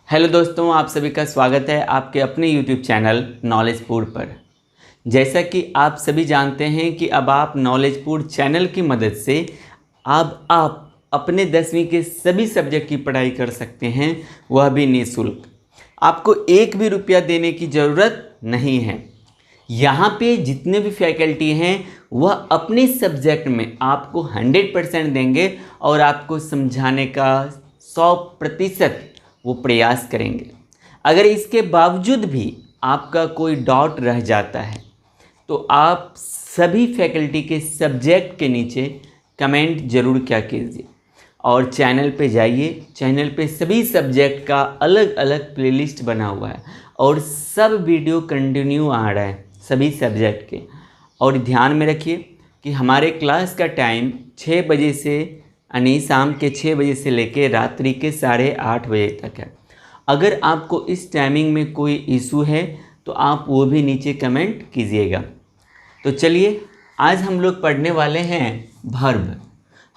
Hello दोस्तों, आप सभी का स्वागत है आपके अपने YouTube चैनल नॉलेजपुर पर। जैसा कि आप सभी जानते हैं कि अब आप नॉलेजपुर चैनल की मदद से अब आप अपने 10वीं के सभी सब्जेक्ट की पढ़ाई कर सकते हैं, वह भी निःशुल्क। आपको एक भी रुपया देने की ज़रूरत नहीं है। यहाँ पे जितने भी फैकल्टी हैं वह अपने सब्जेक्ट में आपको 100% देंगे और आपको समझाने का 100% वो प्रयास करेंगे। अगर इसके बावजूद भी आपका कोई डाउट रह जाता है तो आप सभी फैकल्टी के सब्जेक्ट के नीचे कमेंट ज़रूर क्या कीजिए और चैनल पे जाइए। चैनल पे सभी सब्जेक्ट का अलग अलग प्लेलिस्ट बना हुआ है और सब वीडियो कंटिन्यू आ रहा है सभी सब्जेक्ट के। और ध्यान में रखिए कि हमारे क्लास का टाइम 6 बजे से यानी शाम के 6 बजे से लेकर रात्रि के 8:30 बजे तक है। अगर आपको इस टाइमिंग में कोई इशू है तो आप वो भी नीचे कमेंट कीजिएगा। तो चलिए, आज हम लोग पढ़ने वाले हैं वर्ब।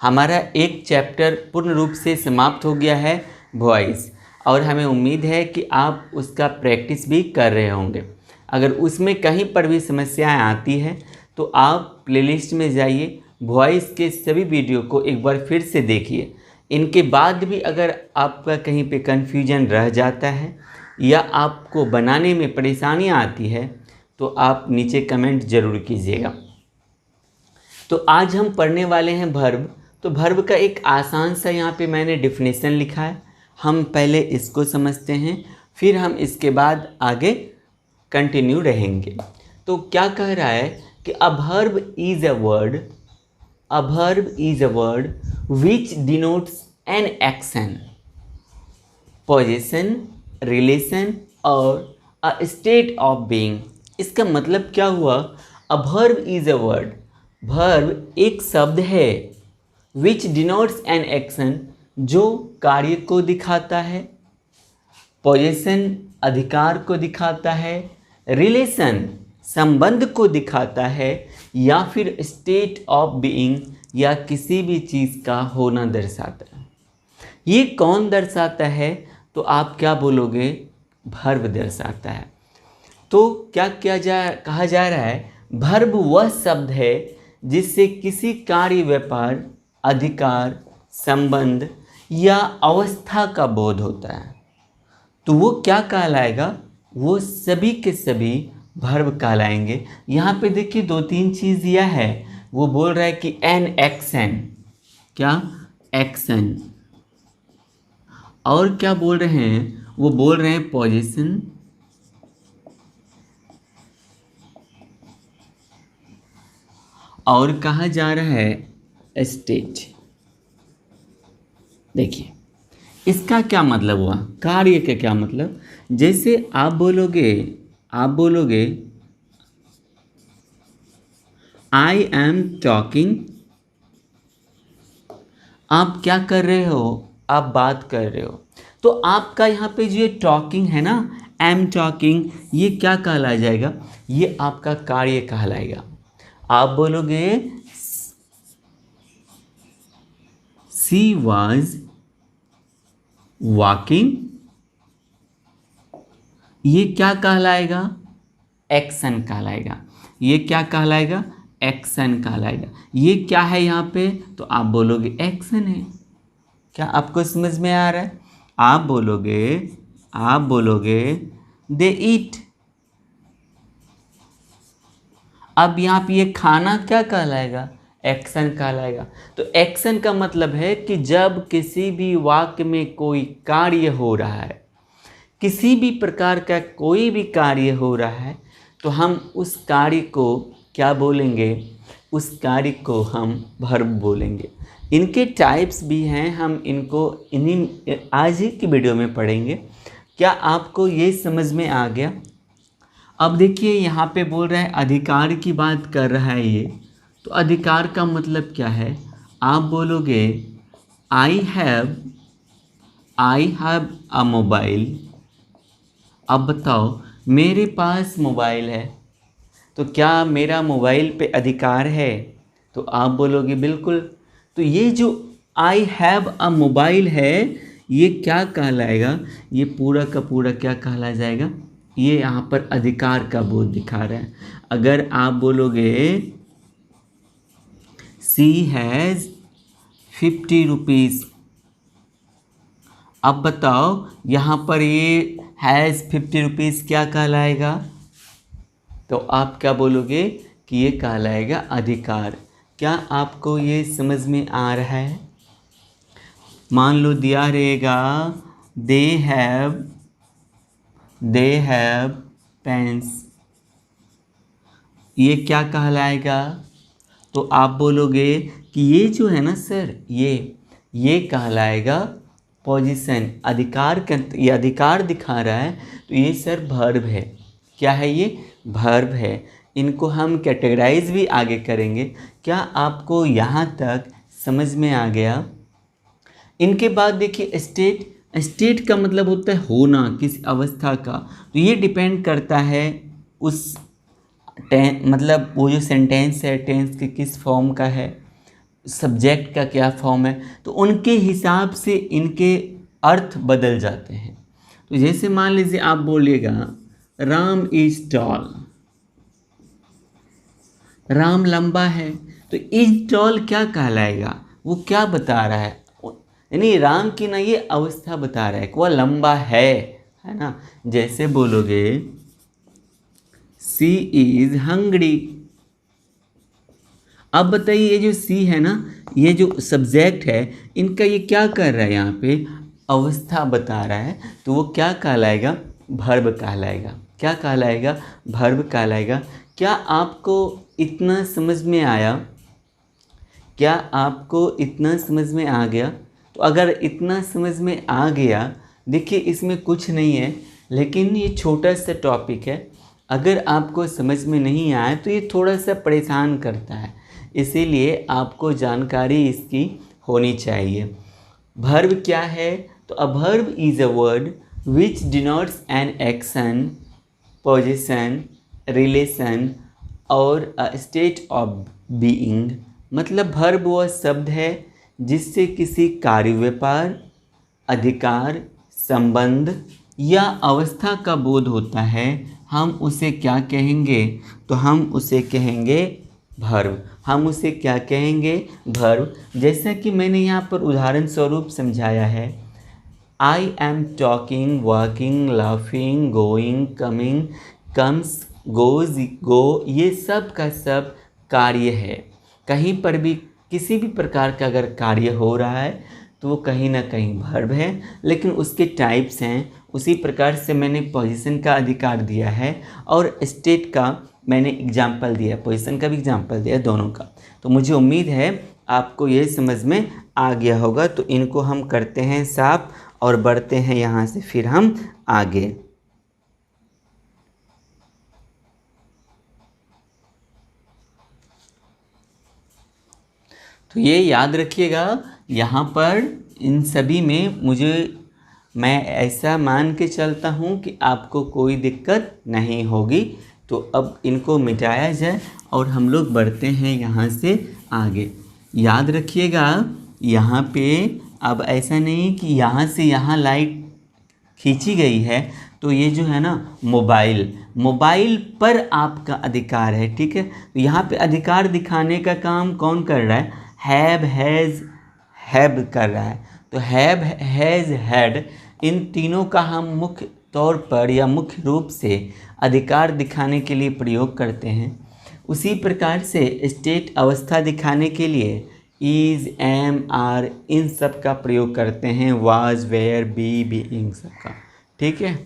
हमारा एक चैप्टर पूर्ण रूप से समाप्त हो गया है, वॉइस, और हमें उम्मीद है कि आप उसका प्रैक्टिस भी कर रहे होंगे। अगर उसमें कहीं पर भी समस्याएं आती हैं तो आप प्लेलिस्ट में जाइए, वॉइस के सभी वीडियो को एक बार फिर से देखिए। इनके बाद भी अगर आपका कहीं पे कन्फ्यूजन रह जाता है या आपको बनाने में परेशानियां आती है तो आप नीचे कमेंट ज़रूर कीजिएगा। तो आज हम पढ़ने वाले हैं वर्ब। तो वर्ब का एक आसान सा यहाँ पे मैंने डिफिनेशन लिखा है। हम पहले इसको समझते हैं, फिर हम इसके बाद आगे कंटिन्यू रहेंगे। तो क्या कह रहा है कि a verb is a word, a verb is a word which denotes an action, possession, relation or a state of being। इसका मतलब क्या हुआ? a verb is a word, verb एक शब्द है, which denotes an action, जो कार्य को दिखाता है, possession अधिकार को दिखाता है, relation संबंध को दिखाता है, या फिर स्टेट ऑफ बीइंग या किसी भी चीज़ का होना दर्शाता है। ये कौन दर्शाता है? तो आप क्या बोलोगे? वर्ब दर्शाता है। तो क्या कहा जा रहा है? वर्ब वह शब्द है जिससे किसी कार्य, व्यापार, अधिकार, संबंध या अवस्था का बोध होता है। तो वो क्या कहलाएगा? वो सभी के सभी वर्ब कहलाएंगे। यहाँ पे देखिए 2-3 चीज़ दिया है। वो बोल रहा है कि एन एक्शन, क्या एक्शन, और क्या बोल रहे हैं? वो बोल रहे हैं पोजीशन, और कहा जा रहा है स्टेट। देखिए इसका क्या मतलब हुआ, कार्य का क्या मतलब? जैसे आप बोलोगे आई एम टॉकिंग। आप क्या कर रहे हो? आप बात कर रहे हो। तो आपका यहाँ पे जो ये टॉकिंग है ना, एम टॉकिंग, ये क्या कहला जाएगा? ये आपका कार्य कहलाएगा। आप बोलोगे शी वॉज वॉकिंग, ये क्या कहलाएगा? एक्शन कहलाएगा। ये क्या कहलाएगा? एक्शन कहलाएगा। ये क्या है यहाँ पे? तो आप बोलोगे एक्शन है। क्या आपको समझ में आ रहा है? आप बोलोगे दे ईट। अब यहाँ पे ये खाना क्या कहलाएगा? एक्शन कहलाएगा। तो एक्शन का मतलब है कि जब किसी भी वाक्य में कोई कार्य हो रहा है, किसी भी प्रकार का कोई भी कार्य हो रहा है, तो हम उस कार्य को क्या बोलेंगे? उस कार्य को हम वर्ब बोलेंगे। इनके टाइप्स भी हैं, हम इनको आज ही की वीडियो में पढ़ेंगे। क्या आपको ये समझ में आ गया? अब देखिए यहाँ पे बोल रहा है अधिकार की बात कर रहा है ये। तो अधिकार का मतलब क्या है? आप बोलोगे आई हैव अ मोबाइल। अब बताओ, मेरे पास मोबाइल है, तो क्या मेरा मोबाइल पे अधिकार है? तो आप बोलोगे बिल्कुल। तो ये जो आई हैव अ मोबाइल है, ये क्या कहलाएगा, ये पूरा का पूरा क्या कहला जाएगा, ये यहाँ पर अधिकार का बोध दिखा रहा है। अगर आप बोलोगे सी हैज़ 50 रुपीज़, अब बताओ यहाँ पर ये हैज़ 50 रुपीज़ क्या कहलाएगा, तो आप क्या बोलोगे कि ये कहलाएगा अधिकार। क्या आपको ये समझ में आ रहा है? मान लो दिया रहेगा दे हैव पेन्स, ये क्या कहलाएगा, तो आप बोलोगे कि ये जो है ना सर, ये कहलाएगा पोजीशन, अधिकार का, ये अधिकार दिखा रहा है, तो ये सर वर्ब है। क्या है ये? वर्ब है। इनको हम कैटेगराइज भी आगे करेंगे। क्या आपको यहाँ तक समझ में आ गया? इनके बाद देखिए स्टेट का मतलब होता है होना, किसी अवस्था का, तो ये डिपेंड करता है उस मतलब वो जो सेंटेंस है टेंस के किस फॉर्म का है, सब्जेक्ट का क्या फॉर्म है, तो उनके हिसाब से इनके अर्थ बदल जाते हैं। तो जैसे मान लीजिए आप बोलिएगा राम इज टॉल, राम लंबा है, तो इज टॉल क्या कहलाएगा, वो क्या बता रहा है, यानी राम की ना ये अवस्था बता रहा है कि वह लंबा है ना। जैसे बोलोगे सी इज हंग्री, अब बताइए ये जो सी है ना, ये जो सब्जेक्ट है, इनका ये क्या कर रहा है, यहाँ पे अवस्था बता रहा है, तो वो क्या कहलाएगा, वर्ब कहलाएगा। क्या कहलाएगा? वर्ब कहलाएगा। क्या आपको इतना समझ में आया? क्या आपको इतना समझ में आ गया? तो अगर इतना समझ में आ गया, देखिए इसमें कुछ नहीं है, लेकिन ये छोटा सा टॉपिक है। अगर आपको समझ में नहीं आया तो ये थोड़ा सा परेशान करता है, इसीलिए आपको जानकारी इसकी होनी चाहिए। वर्ब क्या है? तो a verb is a word which denotes an action, position, relation और अ स्टेट ऑफ बीइंग। मतलब वर्ब वह शब्द है जिससे किसी कार्य, व्यापार, अधिकार, संबंध या अवस्था का बोध होता है। हम उसे क्या कहेंगे? तो हम उसे कहेंगे वर्ब। हम उसे क्या कहेंगे? वर्ब। जैसा कि मैंने यहाँ पर उदाहरण स्वरूप समझाया है, I am talking, walking, laughing, going, coming, comes, goes, go, ये सब का सब कार्य है। कहीं पर भी किसी भी प्रकार का अगर कार्य हो रहा है तो वो कहीं ना कहीं वर्ब है, लेकिन उसके टाइप्स हैं। उसी प्रकार से मैंने पोजीशन का अधिकार दिया है और स्टेट का मैंने एग्जाम्पल दिया, पोजीशन का भी एग्जाम्पल दिया, दोनों का। तो मुझे उम्मीद है आपको ये समझ में आ गया होगा। तो इनको हम करते हैं साफ और बढ़ते हैं यहाँ से फिर हम आगे। तो ये याद रखिएगा, यहाँ पर इन सभी में मैं ऐसा मान के चलता हूँ कि आपको कोई दिक्कत नहीं होगी। तो अब इनको मिटाया जाए और हम लोग बढ़ते हैं यहाँ से आगे। याद रखिएगा यहाँ पे अब ऐसा नहीं कि यहाँ से यहाँ लाइट खींची गई है, तो ये जो है ना मोबाइल पर आपका अधिकार है, ठीक है। तो यहाँ पे अधिकार दिखाने का काम कौन कर रहा है? हैव, हैज़, हैव कर रहा है। तो हैव, हैज़, हैड, इन तीनों का हम मुख्य तौर पर या मुख्य रूप से अधिकार दिखाने के लिए प्रयोग करते हैं। उसी प्रकार से स्टेट अवस्था दिखाने के लिए इज़, एम, आर, इन सब का प्रयोग करते हैं, वाज, वेयर, बी, बीइंग सब का, ठीक है।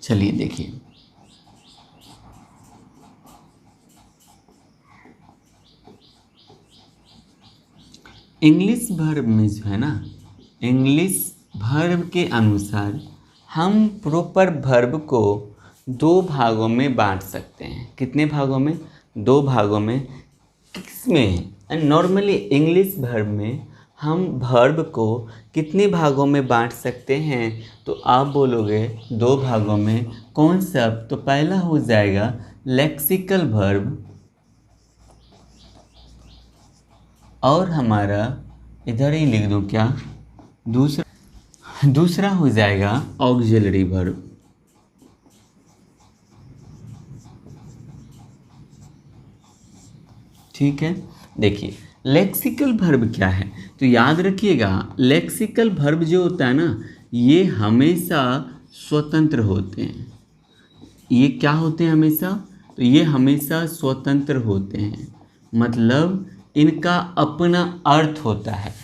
चलिए देखिए, इंग्लिश वर्ब में जो है ना, इंग्लिश वर्ब के अनुसार हम प्रॉपर वर्ब को दो भागों में बांट सकते हैं। कितने भागों में? दो भागों में। किसमें? नॉर्मली इंग्लिश वर्ब में हम वर्ब को कितने भागों में बांट सकते हैं? तो आप बोलोगे दो भागों में। कौन सा? तो पहला हो जाएगा लेक्सिकल वर्ब, और हमारा इधर ही लिख दूं क्या, दूसरा हो जाएगा ऑक्सिलरी वर्ब। ठीक है, देखिए लेक्सिकल वर्ब क्या है, तो याद रखिएगा लेक्सिकल वर्ब जो होता है ना, ये हमेशा स्वतंत्र होते हैं। ये क्या होते हैं हमेशा? तो ये हमेशा स्वतंत्र होते हैं, मतलब इनका अपना अर्थ होता है,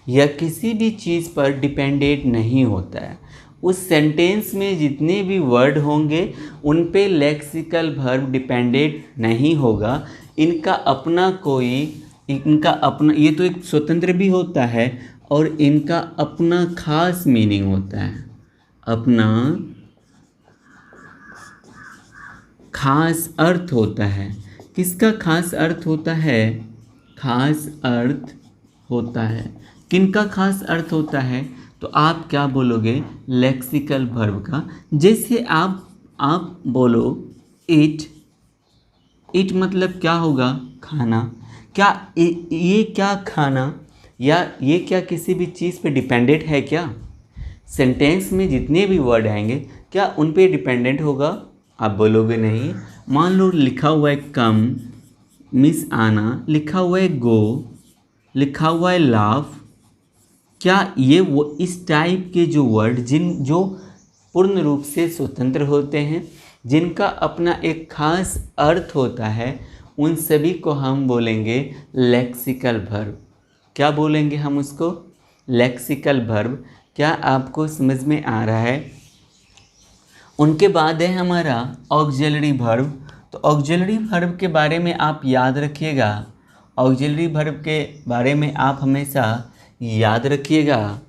यह किसी भी चीज़ पर डिपेंडेंट नहीं होता है। उस सेंटेंस में जितने भी वर्ड होंगे उन पे लेक्सिकल वर्ब डिपेंडेंट नहीं होगा। इनका अपना ये तो एक स्वतंत्र भी होता है और इनका अपना खास मीनिंग होता है, अपना खास अर्थ होता है। किसका खास अर्थ होता है? खास अर्थ होता है। किनका खास अर्थ होता है? तो आप क्या बोलोगे? लेक्सिकल वर्ब का। जैसे आप बोलो इट, इट मतलब क्या होगा? खाना। क्या ये क्या खाना या ये क्या किसी भी चीज़ पे डिपेंडेंट है क्या? सेंटेंस में जितने भी वर्ड आएंगे क्या उन पे डिपेंडेंट होगा? आप बोलोगे नहीं। मान लो लिखा हुआ है कम, मिस आना, लिखा हुआ है गो, लिखा हुआ है लाफ, क्या ये वो इस टाइप के जो वर्ड जो पूर्ण रूप से स्वतंत्र होते हैं, जिनका अपना एक खास अर्थ होता है, उन सभी को हम बोलेंगे लेक्सिकल वर्ब। क्या बोलेंगे हम उसको? Lexical verb. क्या आपको समझ में आ रहा है? उनके बाद है हमारा ऑक्सिलरी वर्ब। तो ऑक्सिलरी वर्ब के बारे में आप याद रखिएगा, ऑक्सिलरी वर्ब के बारे में आप हमेशा याद रखिएगा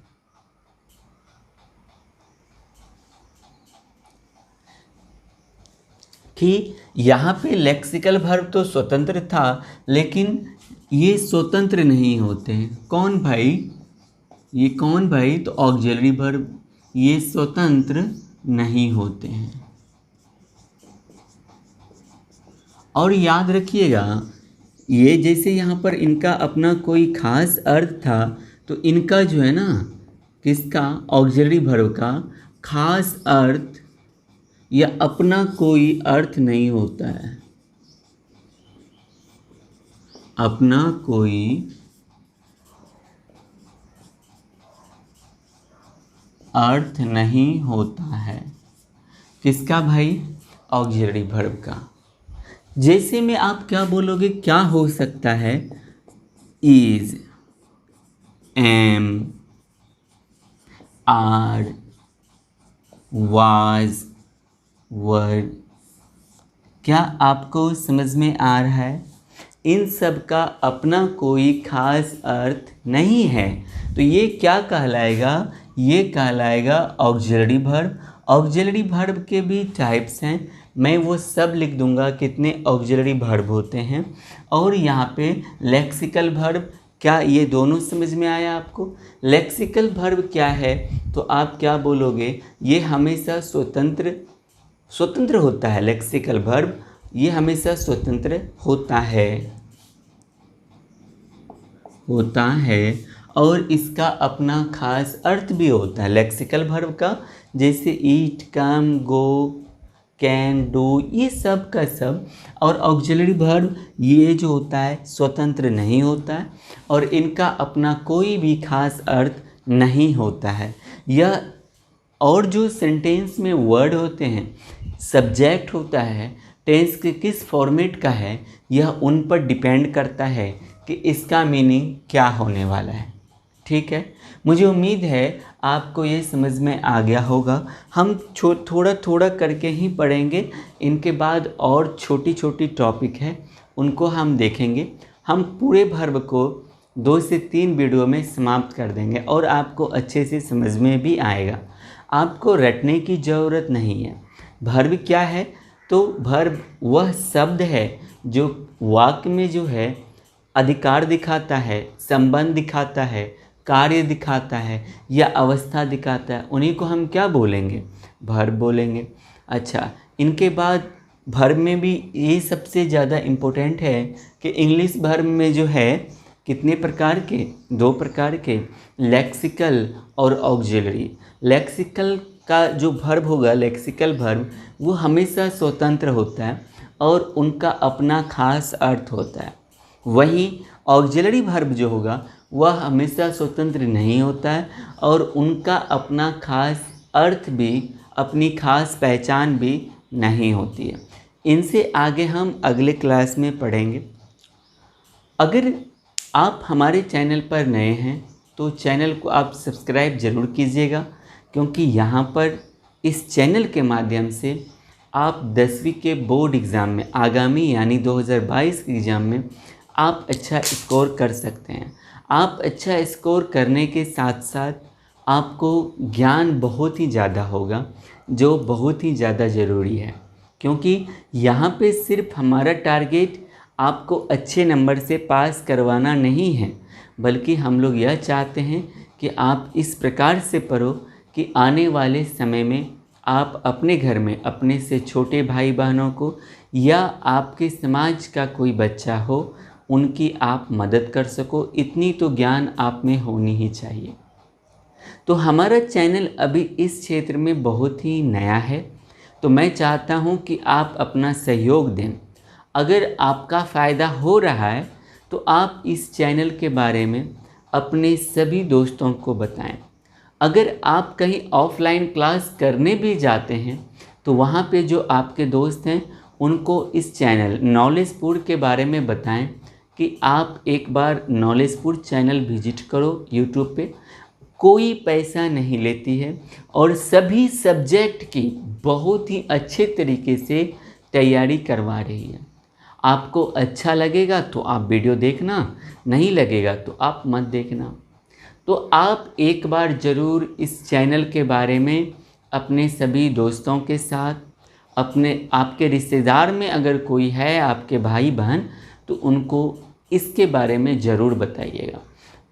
कि यहाँ पे लेक्सिकल वर्ब तो स्वतंत्र था, लेकिन ये स्वतंत्र नहीं होते हैं। कौन भाई? ये कौन भाई? तो ऑक्सिलरी वर्ब, ये स्वतंत्र नहीं होते हैं। और याद रखिएगा ये जैसे यहाँ पर इनका अपना कोई खास अर्थ था, तो इनका जो है ना, किसका? ऑक्सिलरी वर्ब का खास अर्थ या अपना कोई अर्थ नहीं होता है, अपना कोई अर्थ नहीं होता है। किसका भाई? ऑक्सिलरी वर्ब का। जैसे में आप क्या बोलोगे? क्या हो सकता है? Is, am, are, was, word. क्या आपको समझ में आ रहा है? इन सब का अपना कोई खास अर्थ नहीं है, तो ये क्या कहलाएगा? ये कहलाएगा ऑक्सिलरी वर्ब। ऑक्सिलरी वर्ब के भी टाइप्स हैं, मैं वो सब लिख दूंगा कितने ऑक्सिलरी वर्ब होते हैं। और यहाँ पे लेक्सिकल वर्ब, क्या ये दोनों समझ में आया आपको? लेक्सिकल वर्ब क्या है? तो आप क्या बोलोगे? ये हमेशा स्वतंत्र होता है। लेक्सिकल वर्ब ये हमेशा स्वतंत्र होता है और इसका अपना खास अर्थ भी होता है लेक्सिकल वर्ब का। जैसे ईट, कम, गो, कैन, डू, ये सब का सब। और ऑक्सिलरी वर्ब ये जो होता है स्वतंत्र नहीं होता है और इनका अपना कोई भी खास अर्थ नहीं होता है। यह और जो सेंटेंस में वर्ड होते हैं, सब्जेक्ट होता है, टेंस के किस फॉर्मेट का है, यह उन पर डिपेंड करता है कि इसका मीनिंग क्या होने वाला है। ठीक है, मुझे उम्मीद है आपको ये समझ में आ गया होगा। हम थोड़ा थोड़ा करके ही पढ़ेंगे, इनके बाद और छोटी छोटी टॉपिक है उनको हम देखेंगे। हम पूरे वर्ब को 2 से 3 वीडियो में समाप्त कर देंगे और आपको अच्छे से समझ में भी आएगा। आपको रटने की ज़रूरत नहीं है। वर्ब क्या है? तो वर्ब वह शब्द है जो वाक्य में जो है अधिकार दिखाता है, संबंध दिखाता है, कार्य दिखाता है या अवस्था दिखाता है, उन्हीं को हम क्या बोलेंगे? वर्ब बोलेंगे। अच्छा, इनके बाद वर्ब में भी ये सबसे ज़्यादा इम्पोर्टेंट है कि इंग्लिश वर्ब में जो है कितने प्रकार के? 2 प्रकार के, लेक्सिकल और ऑक्सिलरी। लेक्सिकल का जो वर्ब होगा, लेक्सिकल वर्ब, वो हमेशा स्वतंत्र होता है और उनका अपना खास अर्थ होता है। वहीं ऑक्सिलरी वर्ब जो होगा वह हमेशा स्वतंत्र नहीं होता है और उनका अपना खास अर्थ भी, अपनी खास पहचान भी नहीं होती है। इनसे आगे हम अगले क्लास में पढ़ेंगे। अगर आप हमारे चैनल पर नए हैं तो चैनल को आप सब्सक्राइब ज़रूर कीजिएगा, क्योंकि यहाँ पर इस चैनल के माध्यम से आप 10वीं के बोर्ड एग्ज़ाम में, आगामी यानी 2022 के एग्ज़ाम में आप अच्छा स्कोर कर सकते हैं। आप अच्छा स्कोर करने के साथ साथ आपको ज्ञान बहुत ही ज़्यादा होगा, जो बहुत ही ज़्यादा ज़रूरी है, क्योंकि यहाँ पे सिर्फ हमारा टारगेट आपको अच्छे नंबर से पास करवाना नहीं है, बल्कि हम लोग यह चाहते हैं कि आप इस प्रकार से पढ़ो कि आने वाले समय में आप अपने घर में अपने से छोटे भाई बहनों को या आपके समाज का कोई बच्चा हो, उनकी आप मदद कर सको। इतनी तो ज्ञान आप में होनी ही चाहिए। तो हमारा चैनल अभी इस क्षेत्र में बहुत ही नया है, तो मैं चाहता हूँ कि आप अपना सहयोग दें। अगर आपका फ़ायदा हो रहा है तो आप इस चैनल के बारे में अपने सभी दोस्तों को बताएं। अगर आप कहीं ऑफलाइन क्लास करने भी जाते हैं तो वहाँ पे जो आपके दोस्त हैं उनको इस चैनल नॉलेजपुर के बारे में बताएं कि आप एक बार नॉलेजपुर चैनल विजिट करो। यूट्यूब पे कोई पैसा नहीं लेती है और सभी सब्जेक्ट की बहुत ही अच्छे तरीके से तैयारी करवा रही है। आपको अच्छा लगेगा तो आप वीडियो देखना, नहीं लगेगा तो आप मत देखना। तो आप एक बार ज़रूर इस चैनल के बारे में अपने सभी दोस्तों के साथ, आपके रिश्तेदार में अगर कोई है, आपके भाई बहन, तो उनको इसके बारे में ज़रूर बताइएगा।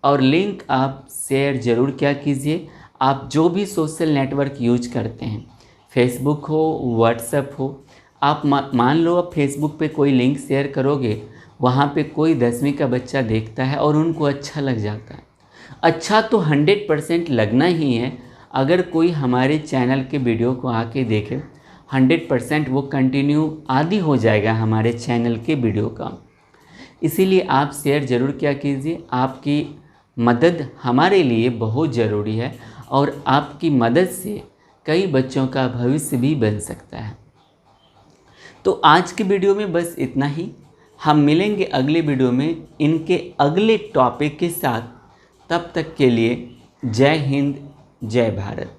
और लिंक आप शेयर ज़रूर क्या कीजिए। आप जो भी सोशल नेटवर्क यूज करते हैं, फेसबुक हो, व्हाट्सएप हो, आप मान लो आप फेसबुक पे कोई लिंक शेयर करोगे, वहाँ पे कोई 10वीं का बच्चा देखता है और उनको अच्छा लग जाता है। अच्छा तो 100% लगना ही है। अगर कोई हमारे चैनल के वीडियो को आके देखे, 100% वो कंटिन्यू आदी हो जाएगा हमारे चैनल के वीडियो का। इसीलिए आप शेयर ज़रूर क्या कीजिए। आपकी मदद हमारे लिए बहुत ज़रूरी है और आपकी मदद से कई बच्चों का भविष्य भी बन सकता है। तो आज की वीडियो में बस इतना ही। हम मिलेंगे अगले वीडियो में इनके अगले टॉपिक के साथ। तब तक के लिए जय हिंद, जय भारत।